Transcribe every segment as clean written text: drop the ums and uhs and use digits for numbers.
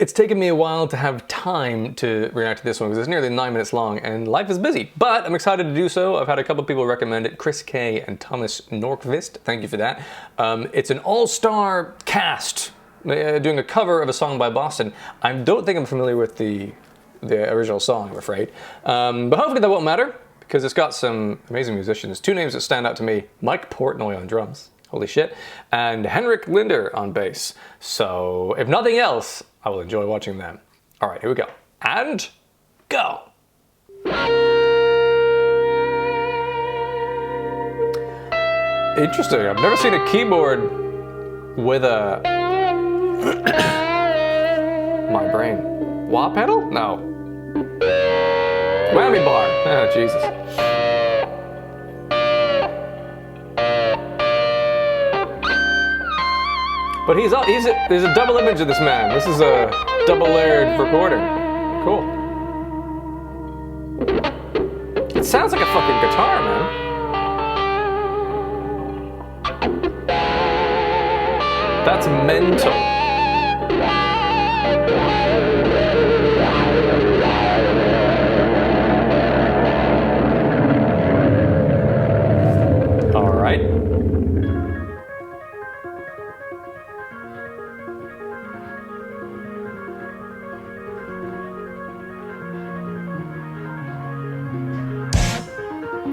It's taken me a while to have time to react to this one because it's nearly 9 minutes long and life is busy, but I'm excited to do so. I've had a couple people recommend it, Chris K and Thomas Norqvist, thank you for that. It's an all-star cast doing a cover of a song by Boston. I don't think I'm familiar with the original song, I'm afraid, but hopefully that won't matter because it's got some amazing musicians. Two names that stand out to me, Mike Portnoy on drums, holy shit, and Henrik Linder on bass. So if nothing else, I will enjoy watching them. All right, here we go. And go. Interesting. I've never seen a keyboard with a... My brain. Wah pedal? No. Whammy bar. Oh, Jesus. But there's a double image of this man. This is a double-layered recording. Cool. It sounds like a fucking guitar, man. That's mental. All right.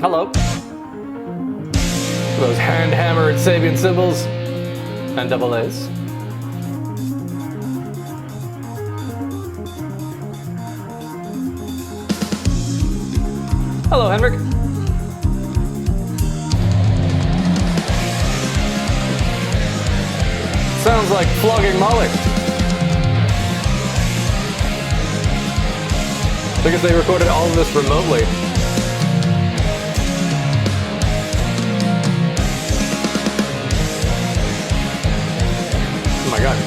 Hello. Those hand-hammered Sabian cymbals and double A's. Hello, Henrik. Sounds like flogging Molly. Because they recorded all of this remotely. Oh my god.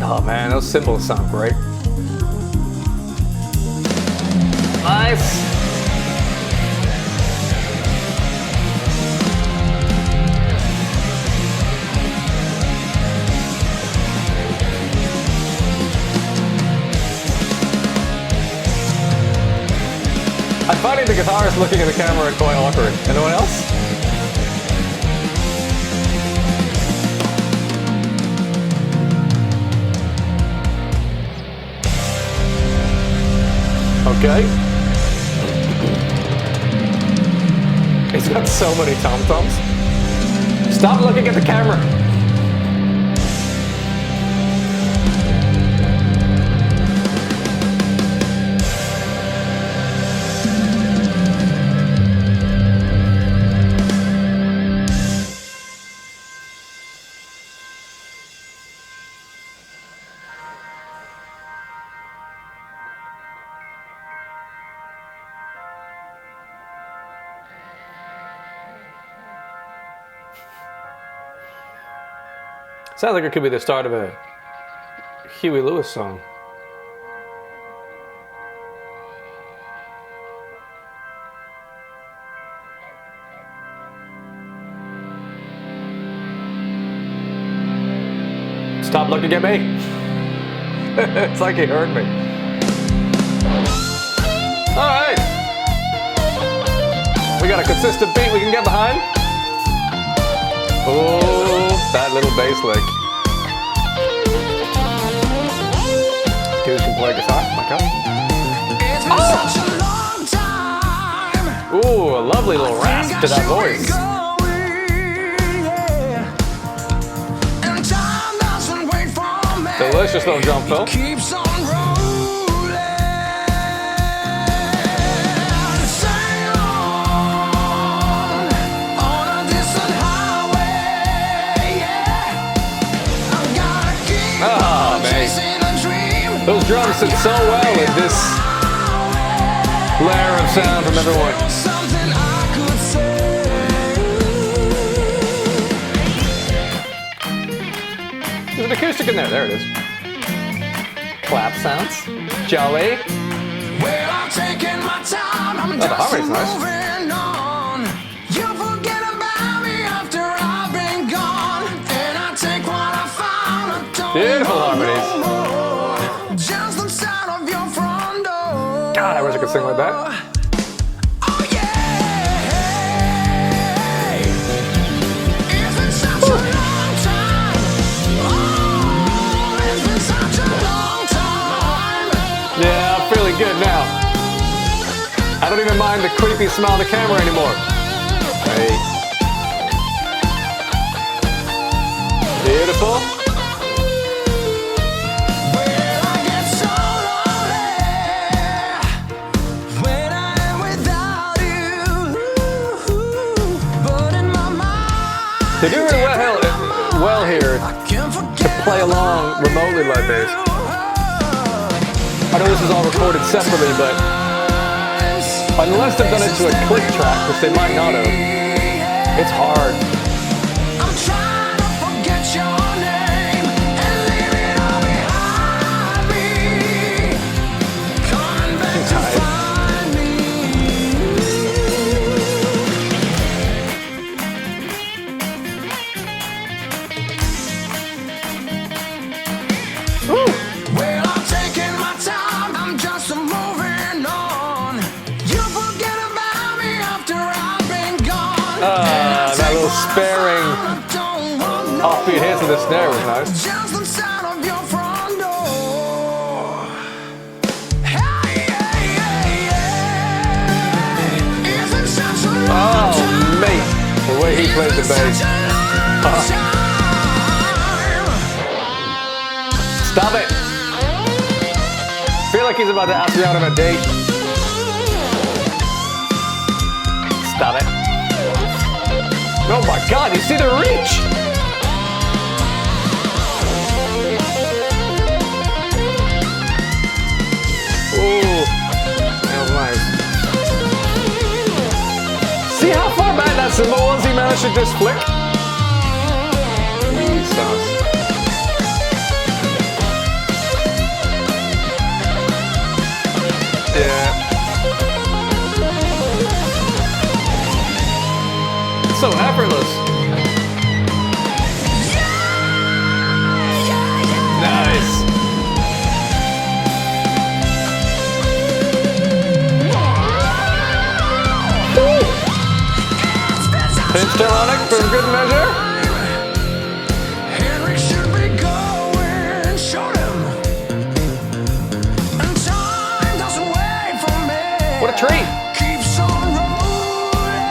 Oh man, those cymbals sound great. Nice. I'm finding the guitarist looking at the camera quite awkward. Anyone else? Okay. He's got so many tom-toms. Stop looking at the camera. Sounds like it could be the start of a Huey Lewis song. Stop looking at me. It's like he heard me. All right. We got a consistent beat we can get behind. Oh, that little bass lick. Dude can play guitar. Oh my god. It's been such a long time. Ooh, a lovely little rasp to that voice. And time doesn't wait for me. Delicious little jump fill. It keeps on rolling. Sail on a distant highway. Yeah. I've gotta keep on chasing a dream. Those drums sit so well in this layer of sound from everyone. Something I could say. There's an acoustic in there. There it is. Clap sounds. Jolly. Well, I'm taking my time. I'm the harmony's just nice. moving on. You forget Beautiful harmonies. Just inside of your front door. God, I wish I could sing like that. Oh yeah. It's been such a long time. Oh, it's been such a long time. Yeah, I'm feeling good now. I don't even mind the creepy smile of the camera anymore. Hey. Beautiful. Well, I get so lonely when I am without you. But in my mind, They do really well here I can't forget play along remotely like this. I know this is all recorded separately, but unless they've done it to a click track, which they might not have, it's hard. I'm trying to forget your name and leave it all behind me. Coming back to find me. Well, I'm taking my time. I'm just moving on. You forget about me after I've been gone. That little sparing offbeat hits of the snare was nice. Just inside of your front door. Hey, hey, hey, hey. Isn't such a long Oh, mate, the way he plays the bass. Stop it! I feel like he's about to ask me out on a date. Stop it. Oh my god, you see the reach! Ooh, that was nice. See how far back that cymbal was he managed to just flick? Jesus. Yeah. It's so effortless. Nice. Pentatonic for good measure. Henry should be going, showed him. And time doesn't wait for me. What a treat. Keeps on rolling.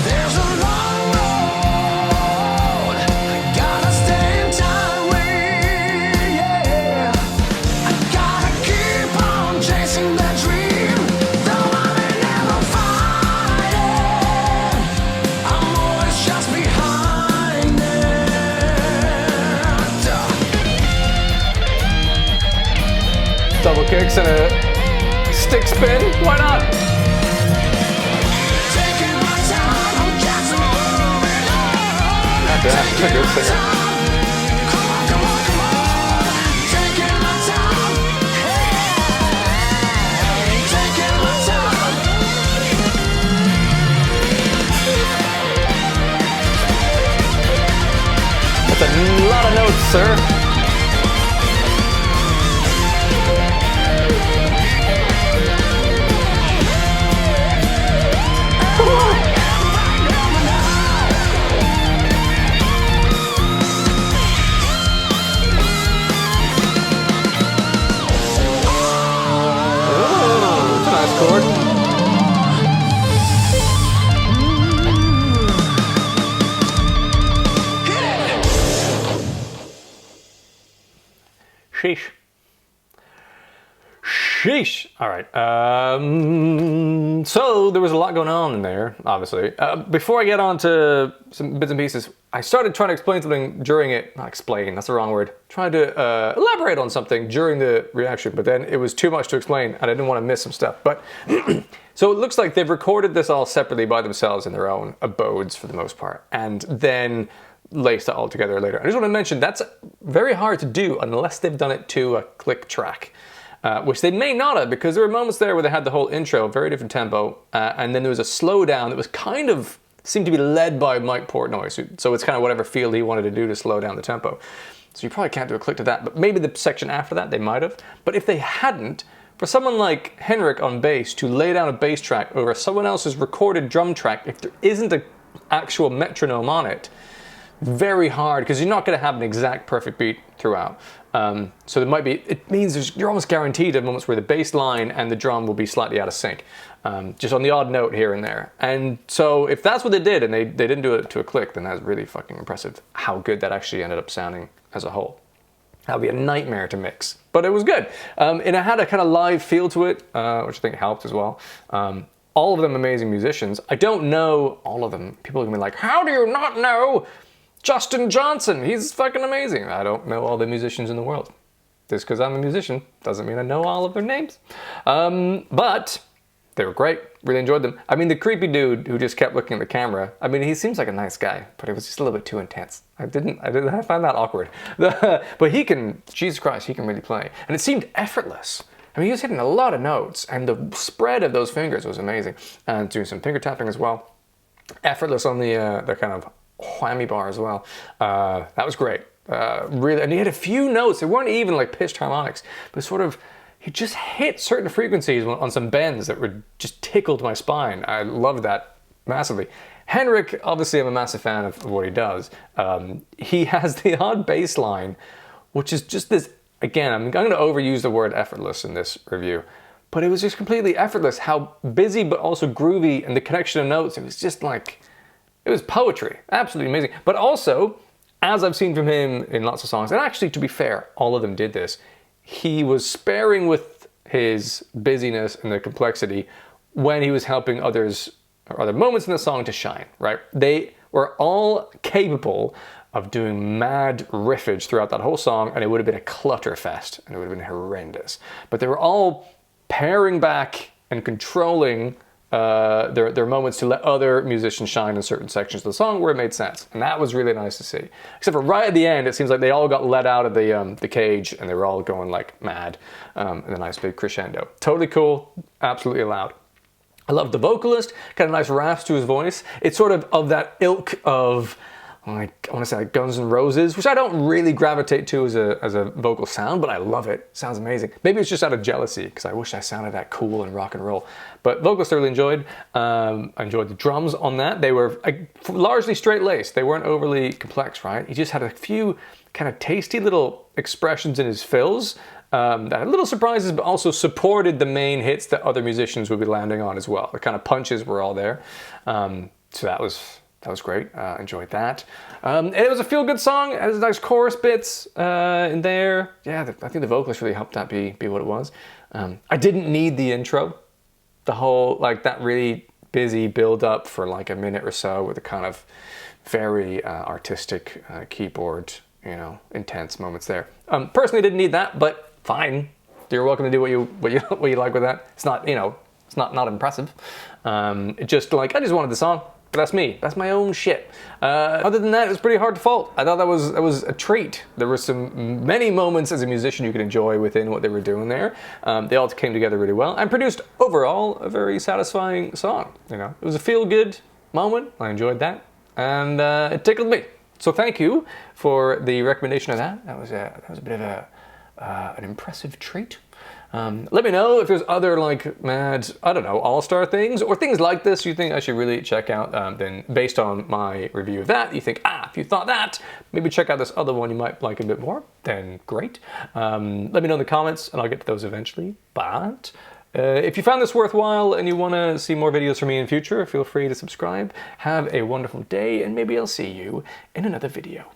There's a long road. Gotta stay in time with, yeah. I gotta keep on chasing that dream. Though I may never find it, I'm always just behind it. Double kicks and a stick spin. Why not? Taking my time, I'm just moving on. God damn, that's a good singer. Come on, come on, come on. Taking my time. Hey, taking my time. That's a lot of notes, sir. Oh, that's a nice chord. Sheesh. Sheesh. All right. So there was a lot going on in there, obviously. Before I get on to some bits and pieces, I started trying to explain something during it. Not explain, that's the wrong word. Trying to elaborate on something during the reaction, but then it was too much to explain and I didn't want to miss some stuff. But so it looks like they've recorded this all separately by themselves in their own abodes for the most part. And then laced it all together later. I just want to mention that's very hard to do unless they've done it to a click track. Which they may not have, because there were moments there where they had the whole intro, very different tempo, and then there was a slowdown that was kind of seemed to be led by Mike Portnoy, so it's kind of whatever feel he wanted to do to slow down the tempo. So you probably can't do a click to that, but maybe the section after that they might have. But if they hadn't, for someone like Henrik on bass to lay down a bass track over someone else's recorded drum track, if there isn't an actual metronome on it, very hard, because you're not going to have an exact perfect beat throughout. So there might be, it means you're almost guaranteed to have moments where the bass line and the drum will be slightly out of sync, just on the odd note here and there. And so if that's what they did, and they didn't do it to a click, then that's really fucking impressive how good that actually ended up sounding as a whole. That would be a nightmare to mix, but it was good. And it had a kind of live feel to it, which I think helped as well. All of them amazing musicians. I don't know all of them. People are gonna be like, how do you not know Justin Johnson? He's fucking amazing. I don't know all the musicians in the world. Just because I'm a musician doesn't mean I know all of their names. But they were great. Really enjoyed them. I mean, the creepy dude who just kept looking at the camera, I mean, he seems like a nice guy, but it was just a little bit too intense. I find that awkward. But he can, Jesus Christ, he can really play. And it seemed effortless. I mean, he was hitting a lot of notes, and the spread of those fingers was amazing. And doing some finger tapping as well. Effortless on the kind of whammy bar as well. That was great. Really, and he had a few notes. They weren't even like pitched harmonics, but sort of, he just hit certain frequencies on some bends that were just tickled my spine. I loved that massively. Henrik, obviously I'm a massive fan of what he does. He has the odd bass line, which is just this, again, I'm going to overuse the word effortless in this review, but it was just completely effortless, how busy but also groovy, and the connection of notes, it was just like, it was poetry, absolutely amazing. But also, as I've seen from him in lots of songs, and actually to be fair, all of them did this, he was sparing with his busyness and the complexity when he was helping others, or other moments in the song to shine, right? They were all capable of doing mad riffage throughout that whole song, and it would have been a clutter fest, and it would have been horrendous. But they were all paring back and controlling their moments to let other musicians shine in certain sections of the song where it made sense. And that was really nice to see. Except for right at the end, it seems like they all got let out of the cage, and they were all going like mad in a nice big crescendo. Totally cool, absolutely allowed. I love the vocalist, kind of nice rasp to his voice. It's sort of that ilk of, like, I want to say like Guns N' Roses, which I don't really gravitate to as a vocal sound, but I love it. It sounds amazing. Maybe it's just out of jealousy, because I wish I sounded that cool and rock and roll. But vocalist I really enjoyed. I enjoyed the drums on that. They were largely straight-laced. They weren't overly complex, right? He just had a few kind of tasty little expressions in his fills that had little surprises, but also supported the main hits that other musicians would be landing on as well. The kind of punches were all there. So that was great. Enjoyed that. And it was a feel-good song. It has nice chorus bits in there. Yeah, I think the vocalist really helped that be what it was. I didn't need the intro. The whole, like, that really busy build-up for like a minute or so with a kind of very artistic keyboard, you know, intense moments there. Personally, didn't need that, but fine. You're welcome to do what you like with that. It's not, you know, it's not impressive. It just like, I just wanted the song. But that's me. That's my own shit. Other than that, it was pretty hard to fault. I thought that was a treat. There were many moments as a musician you could enjoy within what they were doing there. They all came together really well and produced overall a very satisfying song. You know, it was a feel-good moment. I enjoyed that, and it tickled me. So thank you for the recommendation of that. That was a bit of an impressive treat. Let me know if there's other like mad, I don't know, all-star things or things like this you think I should really check out. Then based on my review of that, you think, if you thought that, maybe check out this other one you might like a bit more, then great. Let me know in the comments and I'll get to those eventually. But if you found this worthwhile and you want to see more videos from me in future, feel free to subscribe. Have a wonderful day and maybe I'll see you in another video.